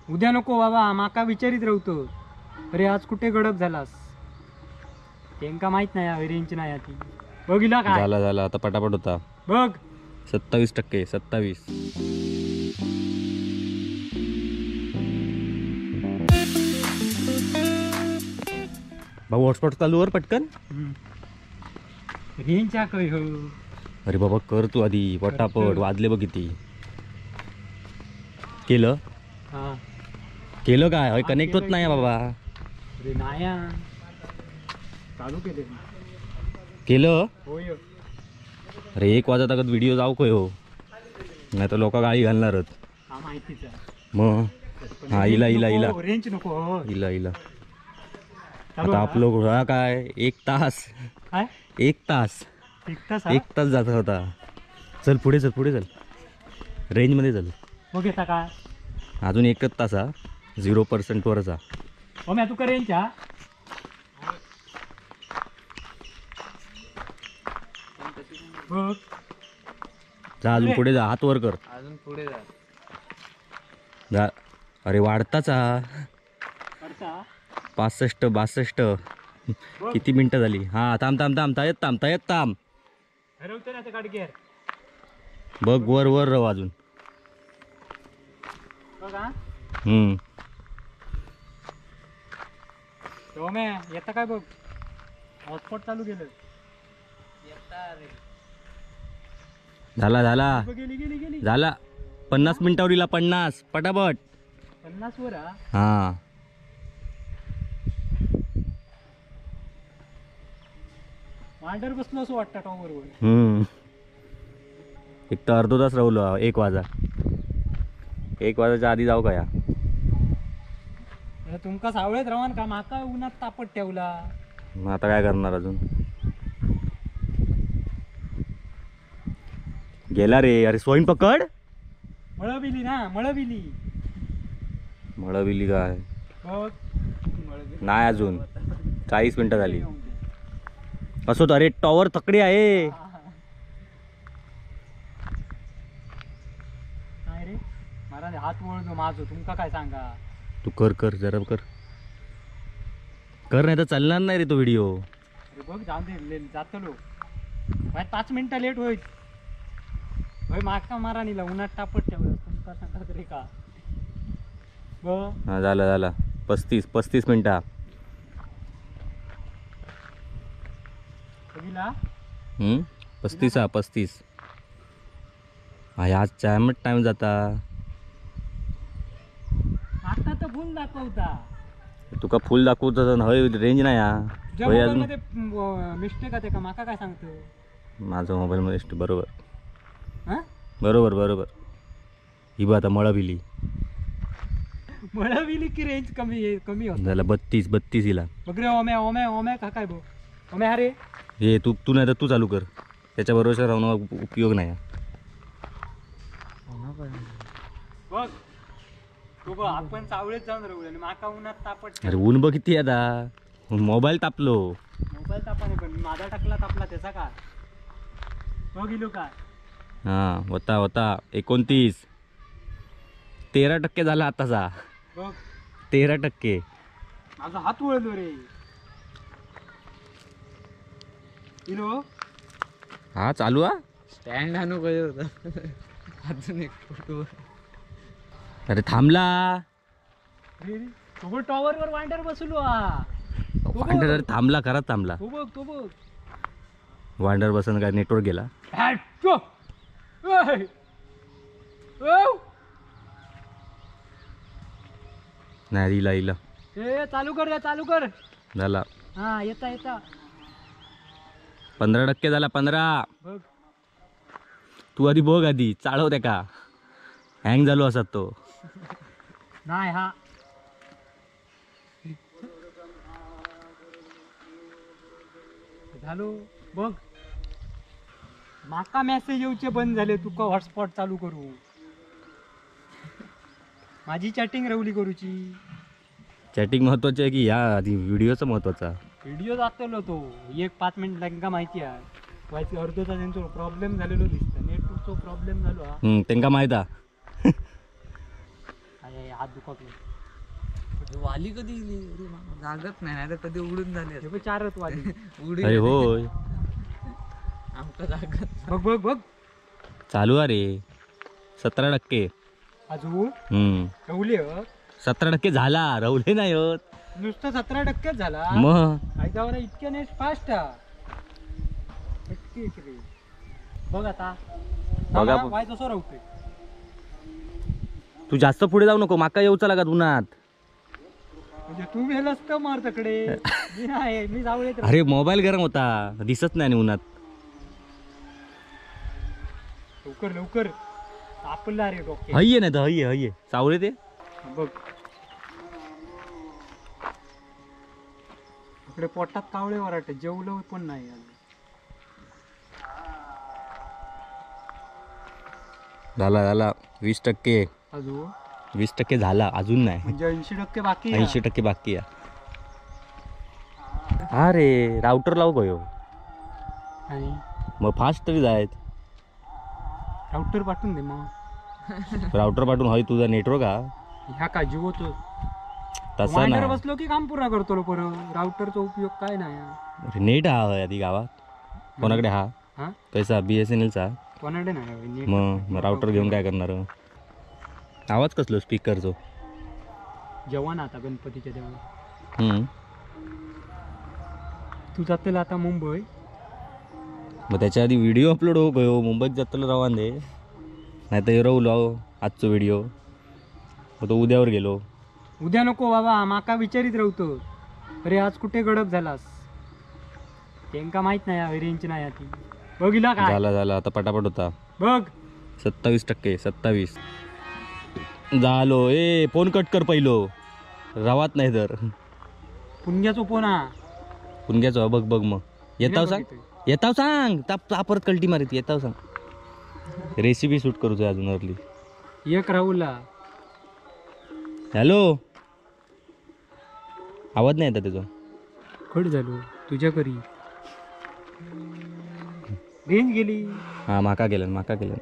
उद्या नको बाबा, माका विचारित राहतो. अरे आज कुठे गडप झालास? त्यांका माहित नाही रेंज नाही ती. बघिला काय झाला झाला आता पटापट होता बघ. 27%. 27. भाऊ हॉटस्पॉट चालू वर पटकन. रेंज काय हो? अरे बाबा कर तू आधी पटापट. वाजले बघ किती. केलं हा केलं काय कनेक्ट होत नाही बाबा. अरे नाही चालू केले केलं. होय. अरे 1 वाजता तक व्हिडिओ जाऊ काय हो, नाही तर लोक गाळी घालणारच. हा माहितीच आहे. मग हा इला इला इला रेंज नको. इला इला आता आपलं हा काय 1 तास. काय 1 तास 1 तास जात होता. चल पुढे चल पुढे चल. रेंजमध्ये चल. बघ येता काय अजून 1 तास हा 0% वरचा. हो मी तू रेंज हा बघ. जा अजून पुढे जा. हात वर कर. अजून पुढे जा. अरे वाढताच हा. 65 62 किती मिनिटं झाली. हा थांब थांब थांब येत थांबता येत थांब. हरवते ना ते गाडगेर. बघ वर वर राहू अजून. बघा टोमे येता काय बघ. हॉटस्पॉट चालू केलं. झाला झाला गेली गेली गेली. झाला. 50 मिनिटावर इला 50 पटापट. 50 वर हा मांडर बसलो असं वाटतं टॉवर वर. एक तर अर्धा तास राहुलो. 1 वाजा. 1 वाजाच्या आधी जाऊ का या. तुमका सावळेत राहून का माका उन्हात तापट ठेवला. मग आता काय करणार अजून. गेला रे. अरे सोईन पकड. मळबिली ना मळबिली. मळबिली काय बघ. नाही अजून 40 मिनिटं झाली. असो अरे टॉवर तकडी आहे. नाही रे मला हात वळतो माझं. तुमका काय सांगा. तू कर कर जरा कर कर नाही तर चालणार नाही रे तो व्हिडिओ. अरे बघ जाऊ दे जातलो. 5 मिनिटं लेट होईल. भाई माका मारा निला उन्हात टापट ठेवलं. तुमका सांगा तरी का बघ. हा झाला झाला 35 मिनिटं. बघिला 35 आज चायमट टाइम जाता. आता तर फुल दाखवता. तुका फुल दाखवत हय रेंज नाही हा. तुझ्या होय मोबाईल अजून मध्ये मिस्टेक आहे का माका काय सांगतो. माझा मोबाईल मध्ये बरोबर हा बरोबर बरोबर. ही बा आता मळबिली मळबिली की रेंज कमी कमी होत झाला 32 हिला. बघ रे ओम्या ओम्या ओम्या का काय बघ. ओम्या अरे हे तू नाही तर तू चालू कर. त्याच्या बरोबर राहून उपयोग नाही. बघ तू बघ आपण सावळेत जाऊन राहू आणि माका उन्हात तापट. अरे ऊन बघ किती आता. मोबाईल तापलो. मोबाईल तापाने पण माझा टाकला तापला त्याचा काय बघ इलो काय. हा होता 29 13% झाला आताचा. बघ 13%. माझा हात वळलो रे इलो. हा चालू हा. स्टँड आणू पाहिजे होता. अजून एक फोटो. अरे थांबला. तो टॉवर वर वांडर बसलो हा. वांडर थांबला खराच थांबला. तो बघ तो बघ. वांडर बसन काय नेटवर्क गेला. नाही इला ए चालू कर रे चालू कर. झाला. हा येता येता 15% झाला. 15. बघ तू आधी बघ आधी चालव त्या का हँग झालो असत तो. नाही हा झालो बघ. माका मेसेज येऊचे बंद झाले. तुका हॉटस्पॉट चालू करू. माझी चॅटिंग रवली करूची. चॅटिंग महत्वाची आहे की या आधी व्हिडिओचा महत्वाचा. व्हिडिओ जातलो तो 1-5 मिनिट त्यांना माहिती आहे. व्हायचं अर्धा तास त्यांचा प्रॉब्लेम झालेलो दिसतं. नेटवर्कचा प्रॉब्लेम झालो हा. त्यांना माहित काय हात दुखावले. वाली कधी गेली अरे बाबा, जागत नाही तर कधी उडून झाले हे पण 4च वाली. अरे होय आमका जागत बघ बघ बघ चालू अरे 17%. अजून रवले 17% झाला, रवले नाही होत. नुसतं 17%च झाला. मग फायदावर इतक्या नाही फास्ट. बघ आता बघा वाय तसं रवतोय. तू जास्त पुढे जाऊ नको, माका येऊचा लागा उन्हात. म्हणजे तू गेलास तर मार तकडे. मी नाही, मी जाऊ येत. अरे मोबाईल गरम होता, दिसत नाही आणि उन्हात. लवकर लवकर आपला रे डोके. हय्ये नाही तर हय्ये सावळे ते. बघ इकडे पोटात कावळे वराटे, जेवलं पण नाही अजून. झाला 20%. अजून 20% झाला, अजून नाही. म्हणजे 80% बाकी आहे. 80% बाकी आहे. अरे राउटर लावू गयो आणि मग फास्ट तरी जायत. राउटर पाठवून दे मग. राउटर पाठवून हय तुझा नेटवर्क हा ह्या का जिओचं तसा वायंडर ना. बसलो की काम पुरा करतो परत. राउटरचा उपयोग काय नाही. नेट हा हय आधी गावात कोणाकडे हा हा कैसा BSNLचा. कोणाकडे नाही नीट. मग राउटर घेऊन काय करणार. आवाज कसलो स्पीकरचो. जेवण आता गणपतीच्या तेव्हा तू जातला आता मुंबई. मग त्याच्या आधी व्हिडिओ अपलोड हो गयो मुंबईत जातलो रवान दे, नाही तर रवलो आजचो व्हिडिओ. मग तो उद्यावर गेलो. उद्या नको बाबा, माका विचारित राहतो. अरे आज कुठे गडप झालास. त्यांका माहित नाही रेंज नाही ती. बघिला काय झाला आता पटापट होता. बघ 27%. 27 झालो. ए फोन कट कर पहिलो, रवात नाही तर. पुण्याचो पोना पुणग्याचो बघ मग येताव सांग. येताव सांग परत कल्टी मारित. येताव सांग. रेसिपी शूट करूच अजून अर्ली. एक राहुलला. हॅलो आवाज नाही येतात त्याचा. खड झालो तुझ्या घरी. रेंज गेली. हा माका केलं.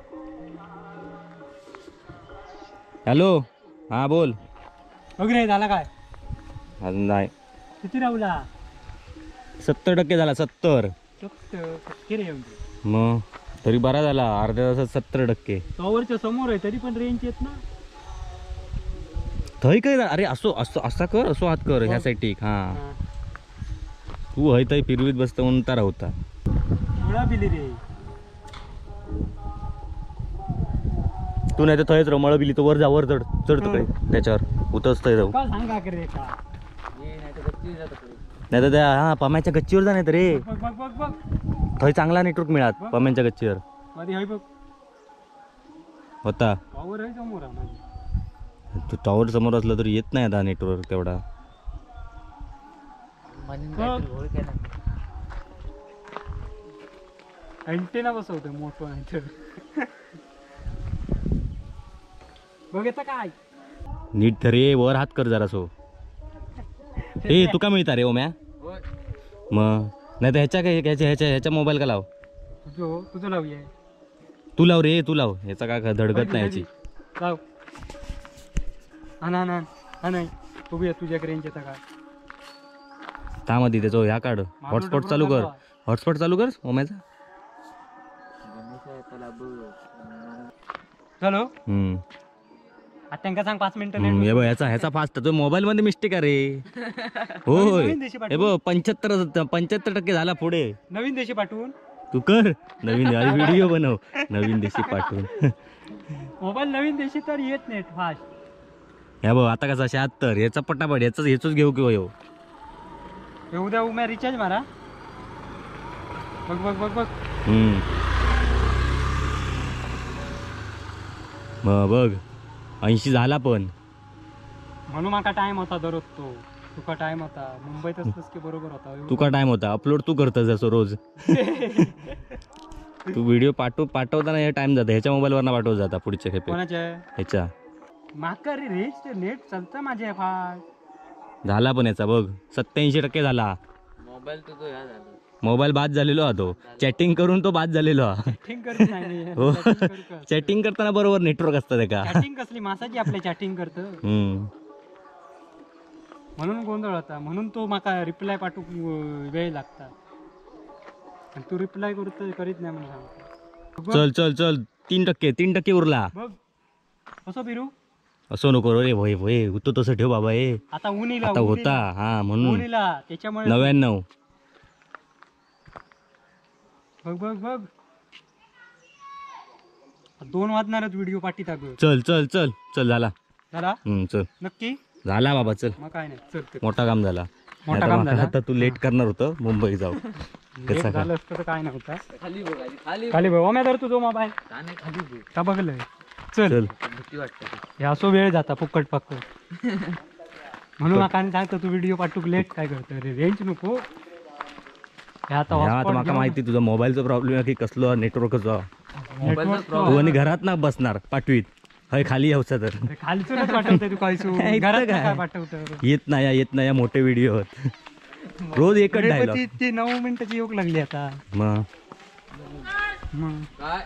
हॅलो हा बोल. बघ रे झाला काय. अजून नाही. किती राहुला. 70% झाला. 70 टक्के रे. मग तरी बरा झाला. अर्ध्या तासात 70%. टॉवरच्या समोर आहे तरी पण रेंज येत ना. थंय काय अरे असा कर, असो हात कर ह्या साईड टिक. हा तू हय थंय फिरवीत बसत म्हणून तारा होता. मुळा बिली रे तू नाही तर थंयच रमळ बिली. तो वर चढ तिकडे त्याच्यावर उतरच थंय राहू. का सांगा का रे का. नाही तर त्या हा पम्याच्या गच्चीवर जा. नाही तर रे बघ बघ बघ बघ थंय चांगला नेटवर्क मिळात पम्यांच्या गच्चीवर मध्ये हय बघ. होता. टॉवर आहे समोर आहे माझी. तू टॉवर समोर असलं तरी येत नाही आता नेटवर्क तेवढा. अँटेना बसवतोय मोठं आहे तर. बघ येतं काय. नीट धरे वर हात कर जरा सो. ए तुका मिळता रे ओम्या. मग नाही तर ह्याच्या मोबाईल का लाव. तुझं लावूया. तू लाव रे तू लाव. ह्याचा काय धडगत नाही ह्याची. लाव. हा नाही बघूया तुझ्या रेंज येतं काय. त्यामध्ये त्याचं ह्या काढ. हॉटस्पॉट चालू कर. हॉटस्पॉट चालू कर ओम्याचा. चलो आता त्यांना सांग 5 मिनिटं लेट. हे बघ ह्याचा फास्ट. तो मोबाईल मध्ये मिस्टेक आहे रे. होय हे बघ 75% झाला पुढे. नवीन देशी पाठवून तू कर नवीन व्हिडिओ बनव. नवीन देशी पाठवून. मोबाईल नवीन देशी तर येत नाही फास्ट. हे बघ आता कसा 76. याचा पटापट ह्याच घेऊ किंवा येऊ. उद्या उम्या रिचार्ज मारा. बघ बघ बघ बघ. बघ 80 झाला पण. म्हणून माका टाइम होता दररोज तो. तुका टाइम होता मुंबईत असतोस की बरोबर होता. तुका टाइम होता. अपलोड तू करतस असं रोज. तू व्हिडिओ पाठवताना हे टाइम जाता. ह्याच्या मोबाईलवर ना पाठवत जाता पुढच्या खेपे. कोणाच्या ह्याच्या माका रे रेंज नेट चालतं माझ्या फास्ट. झाला पण याचा बघ 87% झाला. मोबाईल तुझं ह्या झालं. मोबाईल बाद झालेलो हा तो चॅटिंग करून तो बाद झालेलो हा चॅटिंग करत नाही हो चॅटिंग करताना बरोबर नेटवर्क असतं ते का चॅटिंग कसली मासाची आपल्या चॅटिंग करत हम्म म्हणून गोंधळ होता म्हणून तो माका रिप्लाय पाठवूक वेळ लागता आणि तू रिप्लाय करीत नाही म्हणून सांगतो चल चल चल 3% उरला बघ कसं फिरू असं नको रे भय भय होतो तसं ठेव बाबा हे आता उन्हीला आता होता हा म्हणून उन्हीला त्याच्यामुळे 99 बघ बघ बघ 2 वाजणारच व्हिडिओ पाठी टाक चल चल चल चल झाला झाला चल नक्की झाला बाबा चल मग काय नाही चल चल. मोठा काम झाला मोठा नाहीतर काम माका झाला आता तू लेट करणार होतं मुंबई जाऊ लेट कसं झालं असतं तर काय नव्हता खाली बघ आधी, खाली खाली बघ ओम्या धर तुझो मोबाईल का नाही खाली बघ का बघलंय चल चल भीती वाटते हे असो वेळ जाता फुकट पक्कट म्हणून माका आणि सांगतो तू व्हिडिओ पाठवूक लेट काय करतो रे रेंज नको हे आता आता hotspot माका घेऊन- माहिती तुझा मोबाईलचा प्रॉब्लेम आहे की कसलो नेटवर्कचा network तू आणि घरात ना बसणार पाठवीत हय खाली यावचा तर ते खालचूनच पाठवतोय तू काय ऐकतं घरात काय? काय पाठवतं येत नाही या मोठे व्हिडिओ रोज एकच डायलॉग ती 9 मिनिटाची योग लागली आता मग मग काय